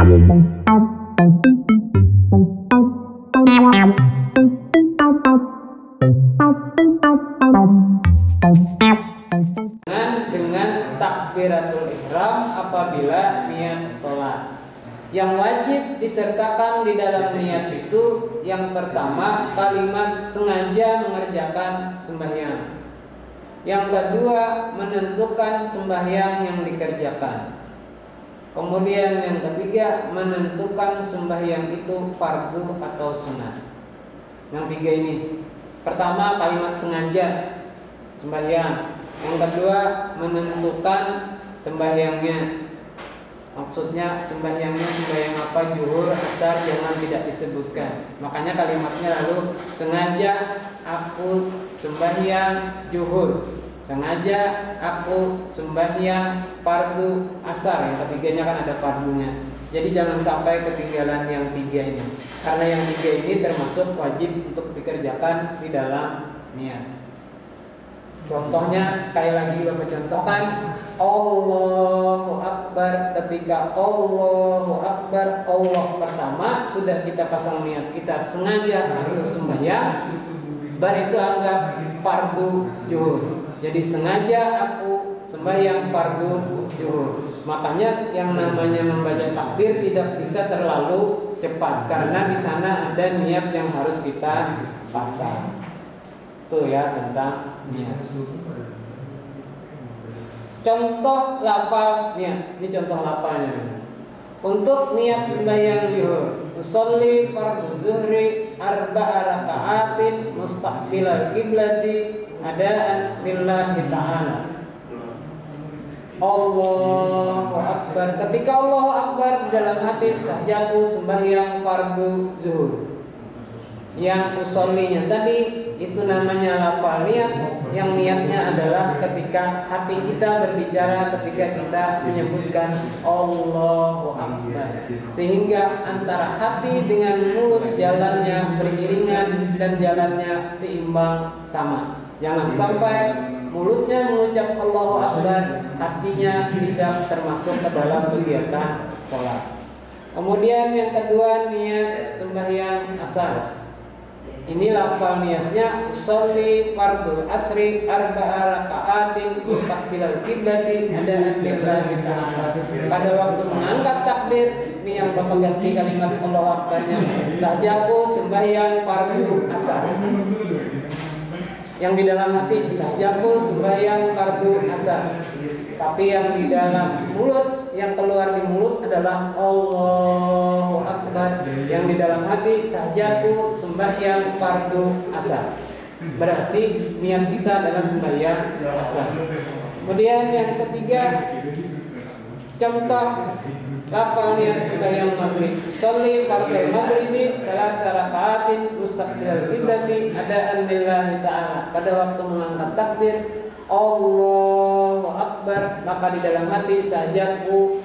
dengan takbiratul ihram apabila niat sholat. Yang wajib disertakan di dalam niat itu yang pertama kalimat sengaja mengerjakan sembahyang. Yang kedua menentukan sembahyang yang dikerjakan. Kemudian yang ketiga menentukan sembahyang itu fardu atau sunat. Yang tiga ini. Pertama kalimat sengaja sembahyang. Yang kedua menentukan sembahyangnya. Maksudnya sembahyangnya sembahyang apa, zuhur, asar, jangan tidak disebutkan. Makanya kalimatnya lalu sengaja aku sembahyang zuhur, sengaja aku sembahyang fardu asar. Yang ketiganya kan ada fardunya. Jadi jangan sampai ketinggalan yang tiga ini. Karena yang tiga ini termasuk wajib untuk dikerjakan di dalam niat. Contohnya sekali lagi Bapak contohkan Allahu Akbar. Ketika Allahu Akbar, Allah pertama sudah kita pasang niat, kita sengaja harus sembahyang. Bar itu anggap fardu zuhur. Jadi sengaja aku sembahyang fardu zuhur. Makanya yang namanya membaca takbir tidak bisa terlalu cepat karena di sana ada niat yang harus kita pasang. Itu ya tentang niat. Contoh lafal niat. Ini contoh lafalnya. Untuk niat sembahyang zuhur, usolli fardhu zuhri arba'a raka'atin mustaqbilal qiblati adaan lillahi ta'ala. Allahu Akbar. Ketika Allahu Akbar di dalam hati sahjaku sembahyang fardu zuhur. Yang usollinya tadi itu namanya lafal niat. Yang niatnya adalah ketika hati kita berbicara, ketika kita menyebutkan Allahu Akbar. Sehingga antara hati dengan mulut jalannya beriringan dan jalannya seimbang sama. Jangan sampai mulutnya mengucap Allahu Akbar, hatinya tidak termasuk ke dalam kegiatan sholat. Kemudian yang kedua niat sembahyang asar. Ini lafal niatnya usolli fardul asri arba'a raka'atin mustaqbilal qiblati adaan lillahi ta'ala. Pada waktu mengangkat takbir, ini yang Bapak ganti kalimat Allahu Akbarnya. Sajaku sembahyang fardu asar. Yang di dalam hati sajaku sembahyang fardu asar. Tapi yang di dalam mulut, yang keluar di mulut adalah Allahu Akbar. Yang di dalam hati sajaku sembahyang fardu asar. Berarti niat kita adalah sembahyang asar. Kemudian yang ketiga, contoh lafal niat sembahyang maghrib. Sholli fardhu maghribi salasa raka'atin mustaqbilal qiblati adaan lillahi ta'ala. Pada waktu mengangkat takbir Allahu Akbar, maka di dalam hati sajaku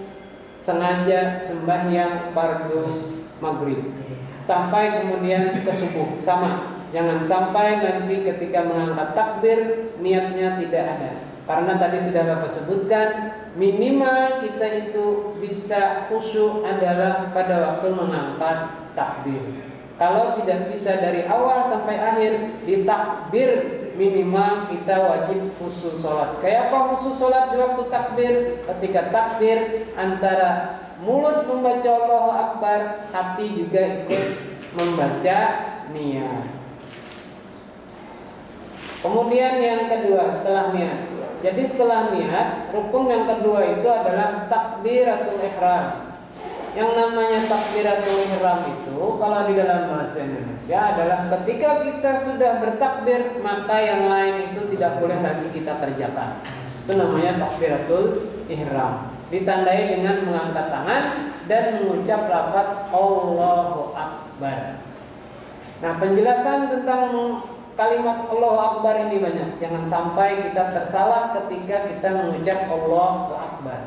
sengaja sembahyang fardu maghrib sampai kemudian ke subuh. Sama, jangan sampai nanti ketika mengangkat takbir niatnya tidak ada. Karena tadi sudah Bapak sebutkan, minimal kita itu bisa khusyuk adalah pada waktu mengangkat takbir. Kalau tidak bisa dari awal sampai akhir di takbir, minimal kita wajib khusyuk sholat. Kayak apa khusyuk sholat di waktu takbir? Ketika takbir antara mulut membaca Allahu Akbar, hati juga ikut membaca niat. Kemudian yang kedua setelah niat. Jadi setelah niat, rukun yang kedua itu adalah takbiratul ihram. Yang namanya takbiratul ihram itu kalau di dalam bahasa Indonesia adalah ketika kita sudah bertakbir, maka yang lain itu tidak boleh lagi kita kerjakan. Itu namanya takbiratul ihram. Ditandai dengan mengangkat tangan dan mengucap lafaz Allahu Akbar. Nah, penjelasan tentang kalimat Allahu Akbar ini banyak. Jangan sampai kita tersalah ketika kita mengucap Allahu Akbar.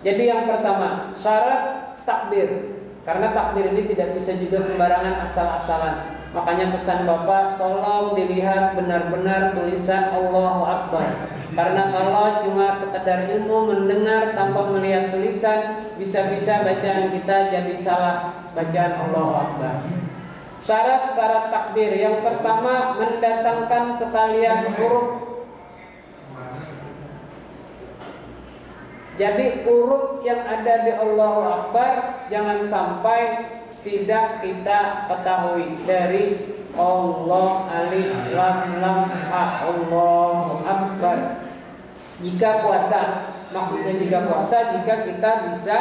Jadi yang pertama, syarat takbir. Karena takbir ini tidak bisa juga sembarangan asal-asalan. Makanya pesan Bapak, tolong dilihat benar-benar tulisan Allahu Akbar. Karena kalau cuma sekedar ilmu mendengar tanpa melihat tulisan, bisa-bisa bacaan kita jadi salah bacaan Allahu Akbar. Syarat-syarat takbir yang pertama, mendatangkan sekalian huruf. Jadi huruf yang ada di Allahu Akbar jangan sampai tidak kita ketahui. Dari Allah, alif, lam, lam, ha, Allahu Akbar. Jika puasa, maksudnya jika puasa, jika kita bisa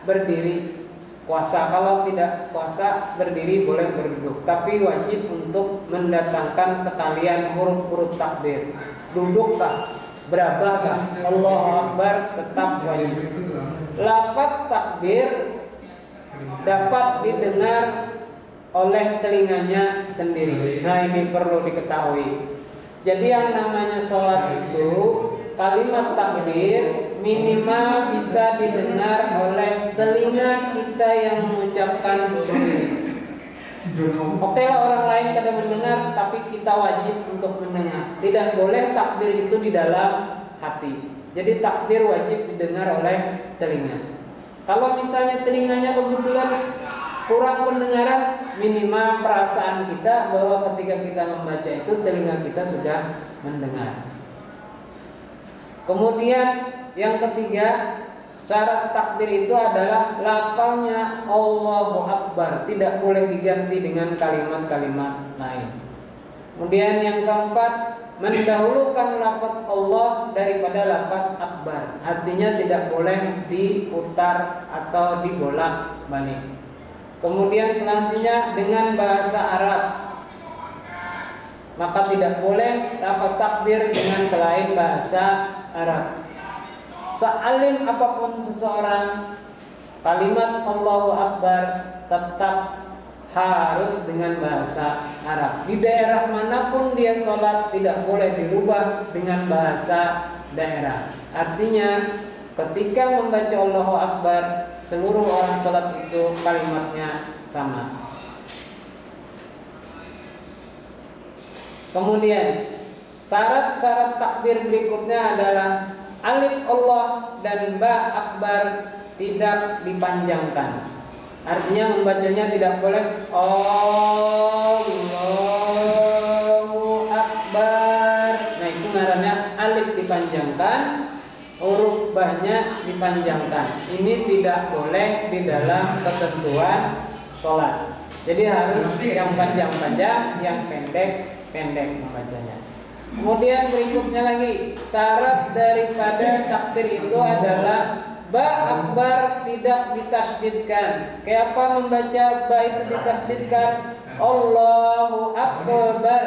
berdiri puasa. Kalau tidak puasa, berdiri boleh berduduk. Tapi wajib untuk mendatangkan sekalian huruf-huruf takbir. Duduklah, berabahkah, Allahu Akbar tetap wajib. Lafaz takbir dapat didengar oleh telinganya sendiri. Nah, ini perlu diketahui. Jadi yang namanya sholat itu, kalimat takbir minimal bisa didengar oleh telinga kita yang mengucapkan sendiri. Oke lah orang lain kadang mendengar, tapi kita wajib untuk mendengar. Tidak boleh takbir itu di dalam hati. Jadi takbir wajib didengar oleh telinga. Kalau misalnya telinganya kebetulan kurang pendengaran, minimal perasaan kita bahwa ketika kita membaca itu telinga kita sudah mendengar. Kemudian yang ketiga, syarat takbir itu adalah lafalnya Allahu Akbar, tidak boleh diganti dengan kalimat-kalimat lain. Kemudian yang keempat, mendahulukan lafaz Allah daripada lafaz Akbar. Artinya tidak boleh diputar atau dibolak-balik. Kemudian selanjutnya dengan bahasa Arab, maka tidak boleh lafaz takbir dengan selain bahasa Arab. Sealim apapun seseorang, kalimat Allahu Akbar tetap harus dengan bahasa Arab. Di daerah manapun dia sholat tidak boleh dirubah dengan bahasa daerah. Artinya ketika membaca Allahu Akbar, seluruh orang sholat itu kalimatnya sama. Kemudian syarat-syarat takbir berikutnya adalah alif Allah dan ba akbar tidak dipanjangkan. Artinya membacanya tidak boleh Allahu Akbar. Nah, itu namanya alif dipanjangkan, huruf ba-nya dipanjangkan. Ini tidak boleh di dalam ketentuan sholat. Jadi harus yang panjang-panjang, yang pendek-pendek membacanya. Kemudian berikutnya lagi, syarat daripada takbir itu adalah ba akbar tidak ditasdidkan. Kayak apa membaca ba itu ditasdidkan? Allahu Akbar.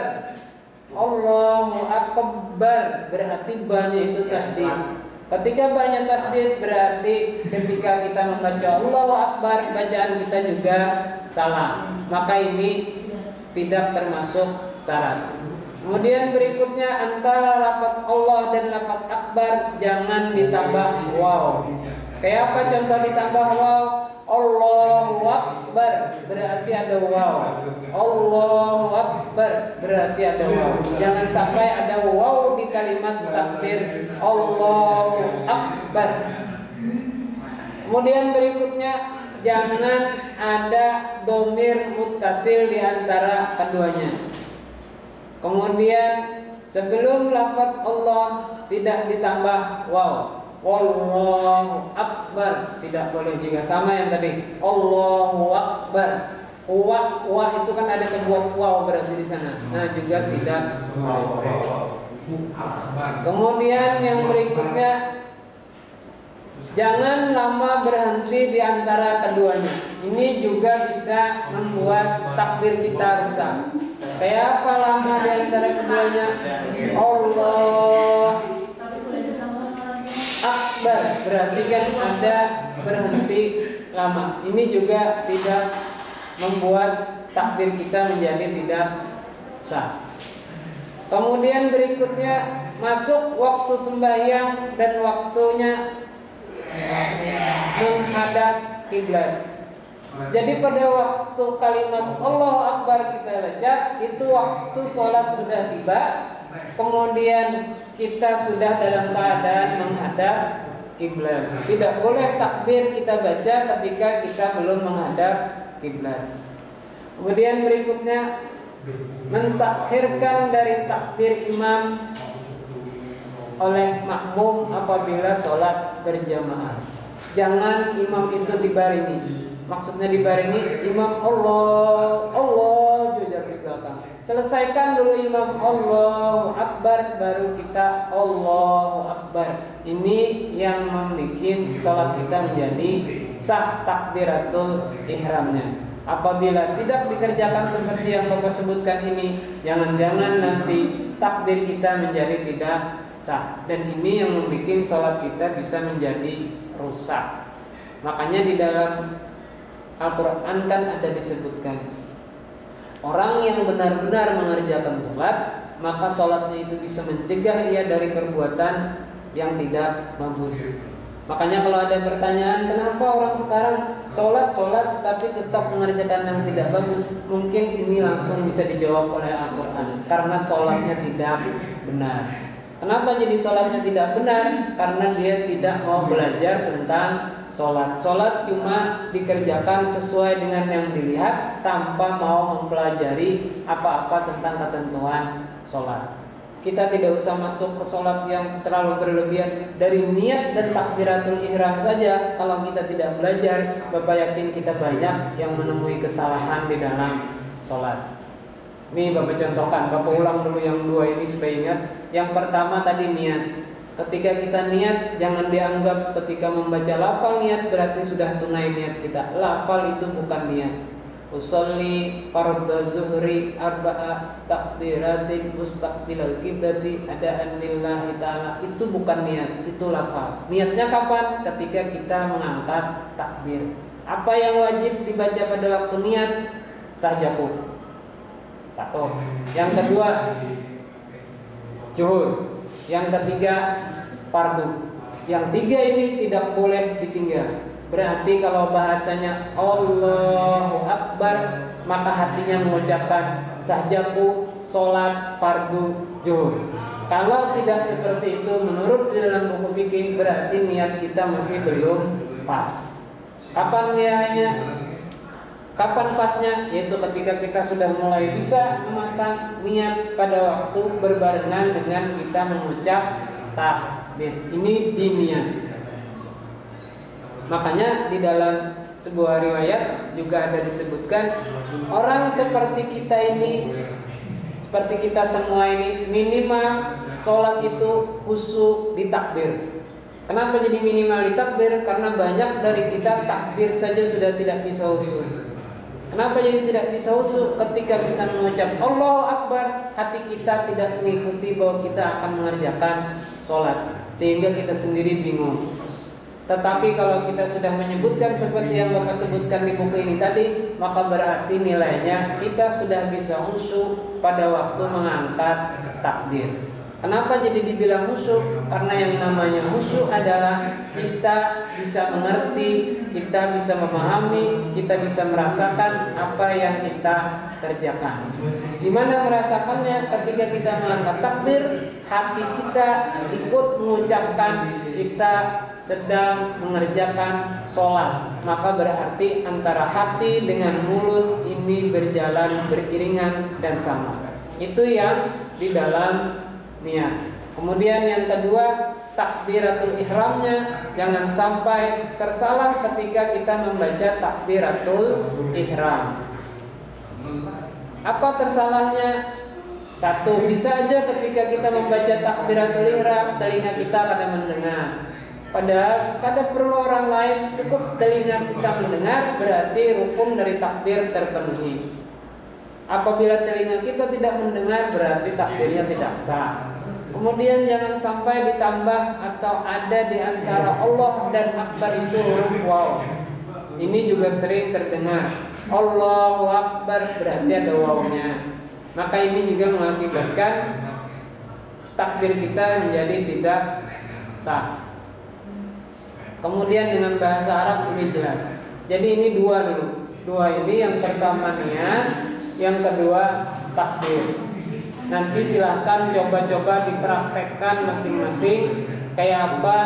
Allahu Akbar berarti ba-nya itu tasdid. Ketika ba-nya tasdid berarti ketika kita membaca Allahu Akbar, bacaan kita juga salah. Maka ini tidak termasuk syarat. Kemudian berikutnya antara lafaz Allah dan lafaz Akbar jangan ditambah waw. Kayak apa contoh ditambah waw? Allahu Akbar berarti ada waw. Allahu Akbar berarti ada waw. Jangan sampai ada waw di kalimat takbir Allahu Akbar. Kemudian berikutnya jangan ada domir muttasil di antara keduanya. Kemudian sebelum lafaz Allah tidak ditambah waw. Allahu Akbar tidak boleh juga, sama yang tadi Allahu Akbar. Wa itu kan ada kedua waw berarti di sana. Nah, juga tidak boleh. Kemudian yang berikutnya, jangan lama berhenti di antara keduanya. Ini juga bisa membuat takbir kita rusak. Kayak apa lama di antara keduanya? Allah Akbar berarti kan ada berhenti lama. Ini juga tidak membuat takbir kita menjadi tidak sah. Kemudian berikutnya masuk waktu sembahyang dan waktunya menghadap kiblat. Jadi pada waktu kalimat Allahu Akbar kita baca, itu waktu sholat sudah tiba. Kemudian kita sudah dalam keadaan menghadap kiblat. Tidak boleh takbir kita baca ketika kita belum menghadap kiblat. Kemudian berikutnya, mentakhirkan dari takbir imam oleh makmum apabila sholat berjamaah. Jangan imam itu dibaringi. Maksudnya dibaringi, imam Allah jujar di belakang. Selesaikan dulu imam Allahu Akbar, baru kita Allahu Akbar. Ini yang membuat sholat kita menjadi sah takbiratul ihramnya. Apabila tidak dikerjakan seperti yang Bapak sebutkan ini, jangan-jangan nanti takbir kita menjadi tidak sah. Dan ini yang membuat sholat kita bisa menjadi rusak. Makanya di dalam Al-Quran kan ada disebutkan, orang yang benar-benar mengerjakan sholat, maka sholatnya itu bisa mencegah dia dari perbuatan yang tidak bagus. Makanya kalau ada pertanyaan, kenapa orang sekarang sholat tapi tetap mengerjakan yang tidak bagus, mungkin ini langsung bisa dijawab oleh Al-Quran, karena sholatnya tidak benar. Kenapa jadi sholatnya tidak benar? Karena dia tidak mau belajar tentang sholat. Sholat cuma dikerjakan sesuai dengan yang dilihat, tanpa mau mempelajari apa-apa tentang ketentuan sholat. Kita tidak usah masuk ke sholat yang terlalu berlebihan. Dari niat dan takbiratul ihram saja, kalau kita tidak belajar, Bapak yakin kita banyak yang menemui kesalahan di dalam sholat. Ini Bapak contohkan, Bapak ulang dulu yang dua ini supaya ingat. Yang pertama tadi niat. Ketika kita niat, jangan dianggap ketika membaca lafal niat berarti sudah tunai niat kita. Lafal itu bukan niat. Usolli fardhu zuhri arba'a takbiratin mustaqbilal qiblati adaan lillahi ta'ala. Itu bukan niat, itu lafal. Niatnya kapan? Ketika kita mengangkat takbir. Apa yang wajib dibaca pada waktu niat? Sahjaku. Satu. Yang kedua, zuhur. Yang ketiga, fardu. Yang tiga ini tidak boleh ditinggal. Berarti kalau bahasanya Allahu Akbar, maka hatinya mengucapkan sahjaku, sholat, fardu, zuhur. Kalau tidak seperti itu, menurut di dalam buku fikih, berarti niat kita masih belum pas. Kapan niatnya? Kapan pasnya? Yaitu ketika kita sudah mulai bisa memasang niat pada waktu berbarengan dengan kita mengucap takbir. Ini diniat. Makanya di dalam sebuah riwayat juga ada disebutkan, orang seperti kita ini, seperti kita semua ini, minimal sholat itu khusyuk di takbir. Kenapa jadi minimal di takbir? Karena banyak dari kita takbir saja sudah tidak bisa khusyuk. Kenapa jadi tidak bisa khusyuk? Ketika kita mengucap Allahu Akbar, hati kita tidak mengikuti bahwa kita akan mengerjakan sholat, sehingga kita sendiri bingung. Tetapi kalau kita sudah menyebutkan seperti yang Bapak sebutkan di buku ini tadi, maka berarti nilainya kita sudah bisa khusyuk pada waktu mengangkat takbir. Kenapa jadi dibilang khusyuk? Karena yang namanya khusyuk adalah kita bisa mengerti, kita bisa memahami, kita bisa merasakan apa yang kita kerjakan. Di mana merasakannya? Ketika kita mengangkat takbir, hati kita ikut mengucapkan kita sedang mengerjakan sholat. Maka berarti antara hati dengan mulut ini berjalan beriringan dan sama. Itu yang di dalam niat. Kemudian yang kedua, takbiratul ihramnya jangan sampai tersalah ketika kita membaca takbiratul ihram. Apa tersalahnya? Satu, bisa aja ketika kita membaca takbiratul ihram telinga kita kadang mendengar. Padahal kada perlu orang lain, cukup telinga kita mendengar, berarti rukun dari takbir terpenuhi. Apabila telinga kita tidak mendengar, berarti takbirnya tidak sah. Kemudian jangan sampai ditambah atau ada di antara Allah dan Akbar itu huruf waw. Ini juga sering terdengar. Allahu Akbar berarti ada wawnya. Maka ini juga mengakibatkan takbir kita menjadi tidak sah. Kemudian dengan bahasa Arab ini jelas. Jadi ini dua dulu. dua ini, yang pertama niat, yang kedua takbir. Nanti silahkan coba-coba dipraktekkan masing-masing kayak apa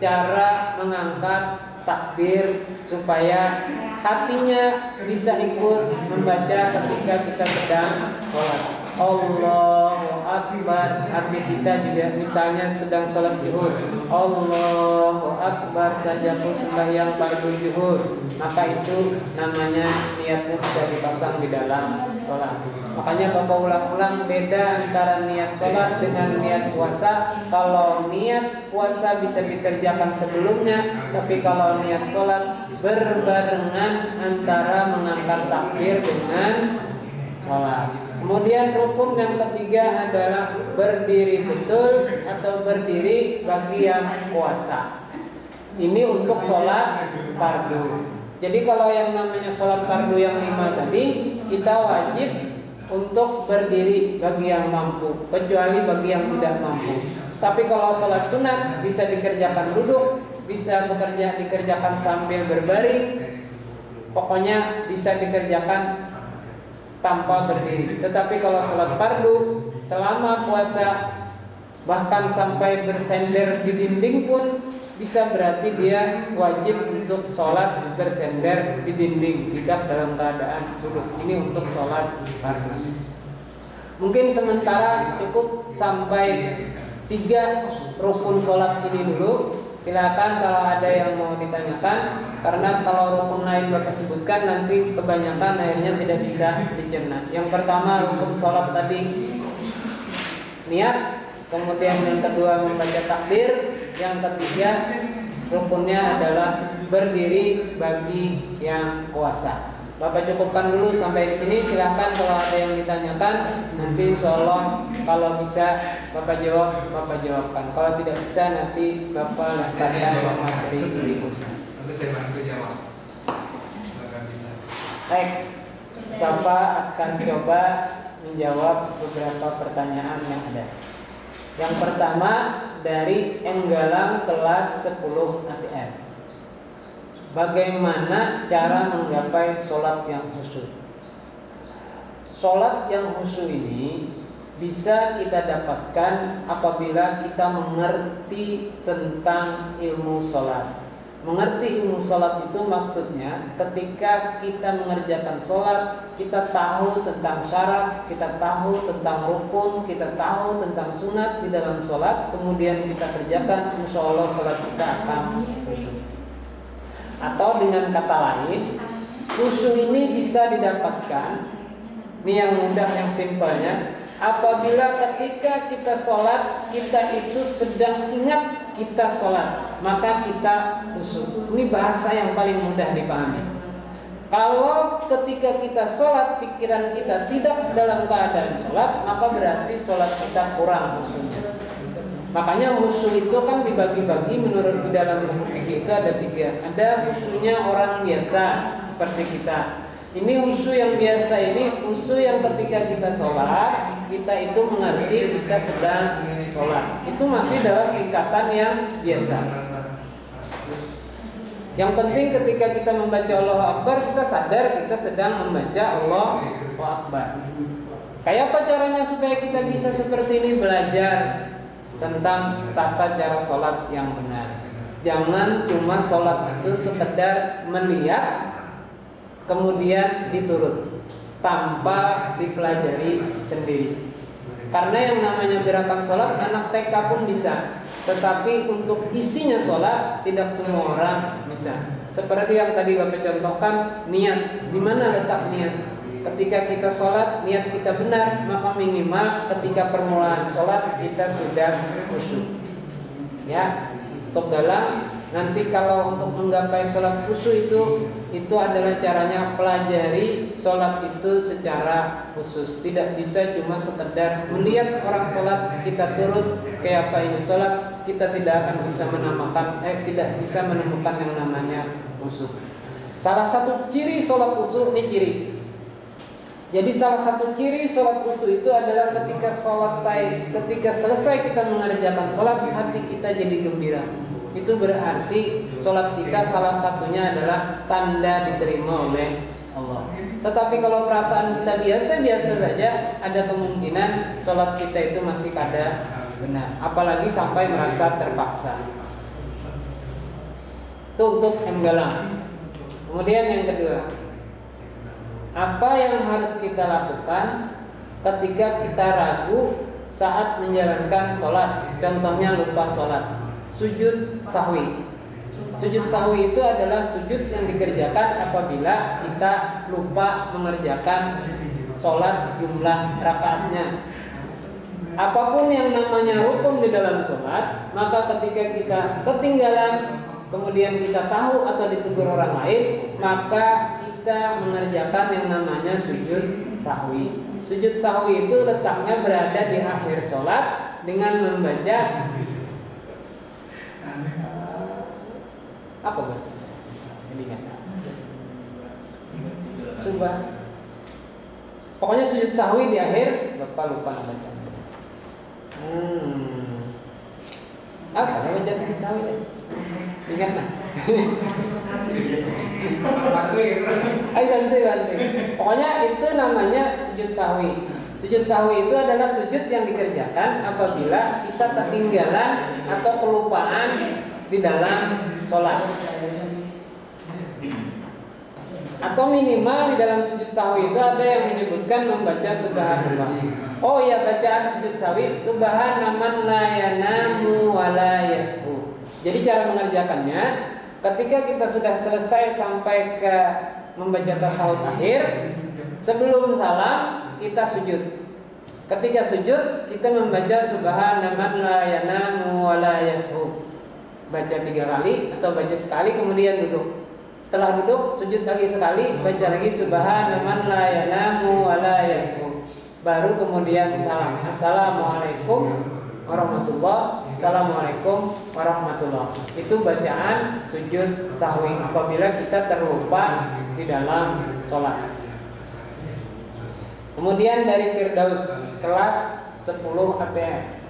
cara mengangkat takbir supaya hatinya bisa ikut membaca ketika kita sedang sholat. Allahu Akbar. Hati kita juga misalnya sedang sholat zuhur, Allahu Akbar saja pun sembahyang fardu zuhur, maka itu namanya niatnya sudah dipasang di dalam sholat. Makanya Bapak ulang-ulang beda antara niat sholat dengan niat puasa. Kalau niat puasa bisa dikerjakan sebelumnya, tapi kalau niat sholat berbarengan antara mengangkat takbir dengan sholat. Kemudian rukun yang ketiga adalah berdiri betul atau berdiri bagi yang puasa. Ini untuk sholat fardu. Jadi kalau yang namanya sholat fardu yang 5 tadi, kita wajib untuk berdiri bagi yang mampu, kecuali bagi yang tidak mampu. Tapi kalau sholat sunat bisa dikerjakan duduk, bisa dikerjakan sambil berbaring, pokoknya bisa dikerjakan tanpa berdiri. Tetapi kalau sholat fardu selama puasa bahkan sampai bersender di dinding pun bisa, berarti dia wajib untuk sholat bersender di dinding, tidak dalam keadaan duduk. Ini untuk sholat fardu. Mungkin sementara cukup sampai 3 rukun sholat ini dulu. Silakan kalau ada yang mau ditanyakan, karena kalau rukun lain Bapak sebutkan nanti kebanyakan akhirnya tidak bisa dicerna. Yang pertama rukun sholat tadi niat, kemudian yang kedua membaca takbir, yang ketiga rukunnya adalah berdiri bagi yang puasa. Bapak cukupkan dulu sampai di sini. Silakan kalau ada yang ditanyakan, nanti insya Allah kalau bisa Bapak jawabkan. Kalau tidak bisa nanti Bapak lanjutkan materi berikutnya. Nanti saya bantu jawab. Bisa. Baik, Bapak akan coba menjawab beberapa pertanyaan yang ada. Yang pertama dari Enggalang kelas 10 ATM. Bagaimana cara menggapai sholat yang khusyuk? Sholat yang khusyuk ini bisa kita dapatkan apabila kita mengerti tentang ilmu sholat. Mengerti ilmu sholat itu maksudnya ketika kita mengerjakan sholat, kita tahu tentang syarat, kita tahu tentang rukun, kita tahu tentang sunat di dalam sholat, kemudian kita kerjakan, insya Allah sholat kita akan khusyuk. Atau dengan kata lain, khusyuk ini bisa didapatkan, ini yang mudah, yang simpelnya, apabila ketika kita sholat, kita itu sedang ingat kita sholat, maka kita khusyuk. Ini bahasa yang paling mudah dipahami. Kalau ketika kita sholat, pikiran kita tidak dalam keadaan sholat, maka berarti sholat kita kurang khusyuknya. Makanya khusyuk itu kan dibagi-bagi menurut di dalam buku fikih itu ada 3. Ada khusyuknya orang biasa seperti kita. Ini khusyuk yang biasa, ini khusyuk yang ketika kita sholat, kita itu mengerti kita sedang sholat. Itu masih dalam tingkatan yang biasa. Yang penting ketika kita membaca Allahu Akbar, kita sadar kita sedang membaca Allahu Akbar. Kayak apa caranya supaya kita bisa seperti ini? Belajar tentang tata cara sholat yang benar. Jangan cuma sholat itu sekedar melihat kemudian diturut tanpa dipelajari sendiri. Karena yang namanya gerakan sholat anak TK pun bisa, tetapi untuk isinya sholat tidak semua orang bisa. Seperti yang tadi Bapak contohkan, niat. Di mana letak niat? Ketika kita sholat, niat kita benar, maka minimal ketika permulaan sholat kita sudah khusyuk. Ya, untuk dalam nanti kalau untuk menggapai sholat khusyuk itu adalah caranya pelajari sholat itu secara khusus. Tidak bisa cuma sekedar melihat orang sholat kita turut kayak apa ini sholat, kita tidak akan bisa tidak bisa menemukan yang namanya khusyuk. Salah satu ciri sholat khusyuk ini ciri. Jadi salah satu ciri sholat khusyuk itu adalah ketika selesai kita mengerjakan sholat, hati kita jadi gembira. Itu berarti sholat kita salah satunya adalah tanda diterima oleh Allah. Tetapi kalau perasaan kita biasa-biasa saja, ada kemungkinan sholat kita itu masih kada benar. Apalagi sampai merasa terpaksa. Itu untuk enggalang. Kemudian yang kedua, apa yang harus kita lakukan ketika kita ragu saat menjalankan sholat? Contohnya lupa sholat, sujud sahwi. Sujud sahwi itu adalah sujud yang dikerjakan apabila kita lupa mengerjakan sholat jumlah rakaatnya. Apapun yang namanya rukun di dalam sholat, maka ketika kita ketinggalan, kemudian kita tahu atau ditegur orang lain, maka kita mengerjakan yang namanya sujud sahwi. Sujud sahwi itu letaknya berada di akhir sholat dengan membaca apa baca? Subah. Pokoknya sujud sahwi di akhir, lupa baca. Apa baca sujud sahwi? Ingat nah. Ayo ganti. Pokoknya itu namanya sujud sahwi. Sujud sahwi itu adalah sujud yang dikerjakan apabila kita ketinggalan atau kelupaan di dalam sholat, atau minimal di dalam sujud sahwi itu ada yang menyebutkan membaca subhanallah. Oh ya, bacaan sujud sahwi subhanaman la yanamu wa la yasbu. Jadi cara mengerjakannya, ketika kita sudah selesai sampai ke membaca tasawuf akhir, sebelum salam kita sujud. Ketika sujud kita membaca subhanaman la yanamu wa la yasbu. Baca 3 kali atau baca sekali kemudian duduk. Setelah duduk sujud lagi sekali, baca lagi subhanaman la yanamu wa la yasbu. Baru kemudian salam. Assalamualaikum warahmatullahi. Assalamualaikum warahmatullahi. Itu bacaan sujud sahwi apabila kita terlupa di dalam sholat. Kemudian dari Firdaus kelas 10 ATM.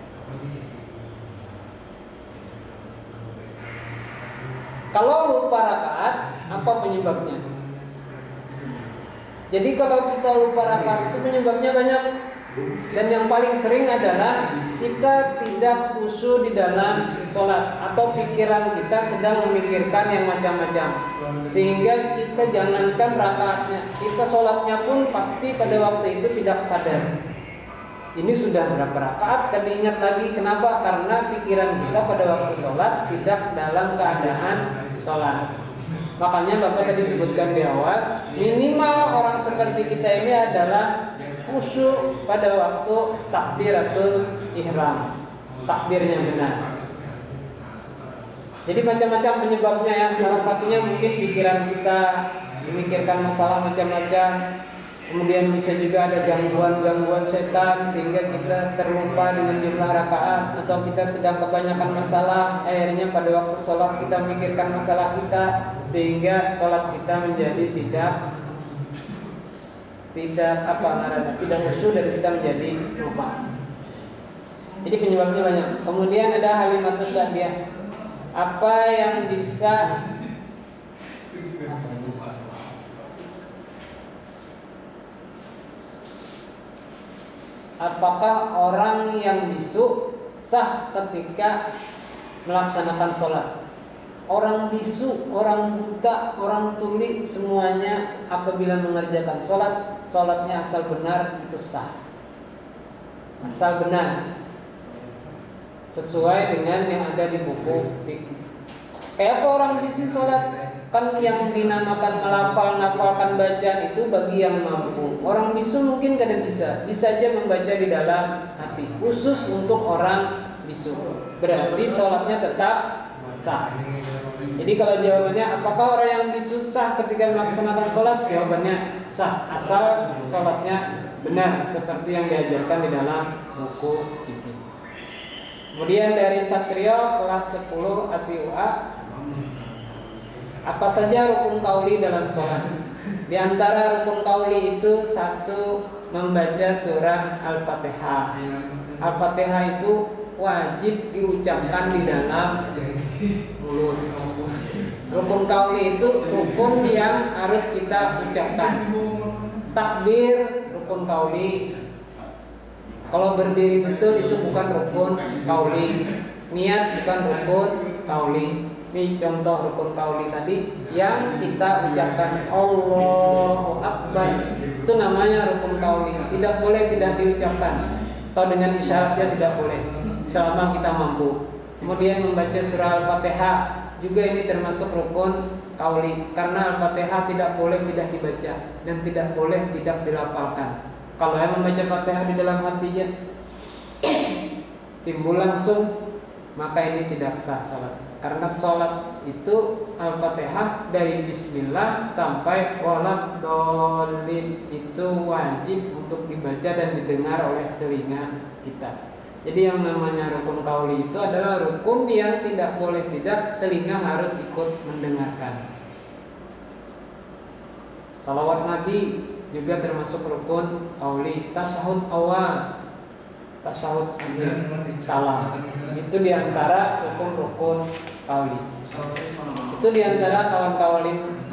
Kalau lupa rakaat, apa penyebabnya? Jadi kalau kita lupa rakaat itu penyebabnya banyak. Dan yang paling sering adalah kita tidak khusyuk di dalam sholat, atau pikiran kita sedang memikirkan yang macam-macam, sehingga kita jangankan rakaatnya, kita sholatnya pun pasti pada waktu itu tidak sadar. Ini sudah berapa rakaat, kan ingat lagi. Kenapa? Karena pikiran kita pada waktu sholat tidak dalam keadaan sholat. Makanya Bapak tadi sebutkan di awal, minimal orang seperti kita ini adalah khusyuk pada waktu takbiratul ihram, takbirnya benar. Jadi macam-macam penyebabnya ya. Salah satunya mungkin pikiran kita memikirkan masalah macam-macam. Kemudian bisa juga ada gangguan-gangguan setan sehingga kita terlupa dengan jumlah rakaat, atau kita sedang kebanyakan masalah, akhirnya pada waktu sholat kita memikirkan masalah kita sehingga sholat kita menjadi tidak khusyuk dan kita menjadi lupa. Jadi penyebabnya banyak. Kemudian ada Halimatus Sa'diyah. Apa yang bisa apakah orang yang bisu sah ketika melaksanakan sholat? Orang bisu, orang buta, orang tuli, semuanya apabila mengerjakan sholat, sholatnya asal benar itu sah. Asal benar, sesuai dengan yang ada di buku fikih. Kayak apa orang bisu sholat? Kan yang dinamakan nafalkan bacaan itu bagi yang mampu. Orang bisu mungkin kada bisa aja membaca di dalam hati. Khusus untuk orang bisu, berarti sholatnya tetap sah. Jadi kalau jawabannya apakah orang yang bisu sah ketika melaksanakan sholat? Jawabannya sah, asal sholatnya benar seperti yang diajarkan di dalam buku fikih. Kemudian dari Satrio kelas 10 ATUA, apa saja rukun qauli dalam sholat? Di antara rukun qauli itu satu, membaca surah Al-Fatihah. Al-Fatihah itu wajib diucapkan di dalam mulut. Rukun kauli itu rukun yang harus kita ucapkan. Takbir rukun kauli. Kalau berdiri betul itu bukan rukun kauli. Niat bukan rukun kauli. Ini contoh rukun kauli tadi yang kita ucapkan Allahu Akbar. Itu namanya rukun kauli. Tidak boleh tidak diucapkan. Atau dengan isyaratnya tidak boleh selama kita mampu. Kemudian membaca surah Al-Fatihah juga ini termasuk rukun kauli karena Al-Fatihah tidak boleh tidak dibaca dan tidak boleh tidak dilafalkan. Kalau yang membaca Fatihah di dalam hatinya timbul langsung, maka ini tidak sah salat. Karena salat itu Al-Fatihah dari bismillah sampai waladhdallin itu wajib untuk dibaca dan didengar oleh telinga kita. Jadi yang namanya rukun kauli itu adalah rukun yang tidak boleh tidak telinga harus ikut mendengarkan. Salawat Nabi juga termasuk rukun kauli. Tasyahud awal, tasyahud akhir, salam. Itu diantara rukun-rukun kauli. Itu diantara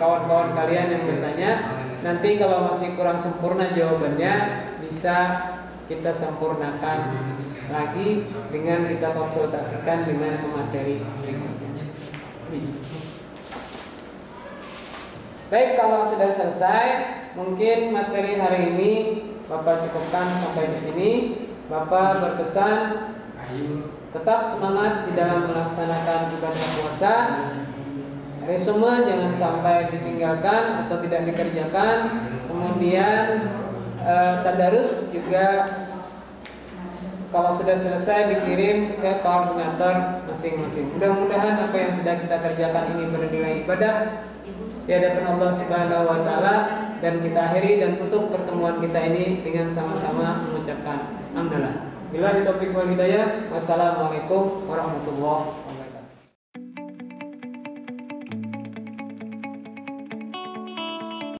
kawan-kawan kalian yang bertanya. Nanti kalau masih kurang sempurna jawabannya bisa kita sempurnakan lagi dengan kita konsultasikan dengan pemateri berikutnya. Baik, kalau sudah selesai, mungkin materi hari ini Bapak cukupkan sampai di sini. Bapak berpesan tetap semangat di dalam melaksanakan ibadah puasa. Resume jangan sampai ditinggalkan atau tidak dikerjakan. Kemudian tadarus juga kalau sudah selesai dikirim ke koordinator masing-masing. Mudah-mudahan apa yang sudah kita kerjakan ini bernilai ibadah di hadapan Allah Subhanahu wa taala, dan kita akhiri dan tutup pertemuan kita ini dengan sama-sama mengucapkan alhamdulillah. Billahi taufiq wal hidayah. Wassalamualaikum warahmatullahi wabarakatuh.